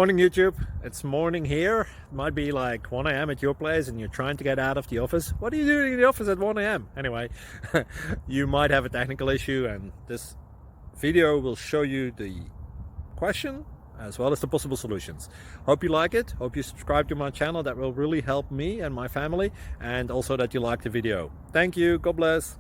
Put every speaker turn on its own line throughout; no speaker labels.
Morning YouTube, it's morning here. It might be like 1 a.m. at your place and you're trying to get out of the office. What are you doing in the office at 1 a.m.? Anyway, you might have a technical issue and this video will show you the question as well as the possible solutions. Hope you like it, hope you subscribe to my channel. That will really help me and my family, and also that you like the video. Thank you, God bless.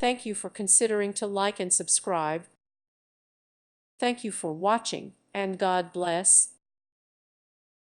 Thank you for considering to like and subscribe. Thank you for watching, and God bless.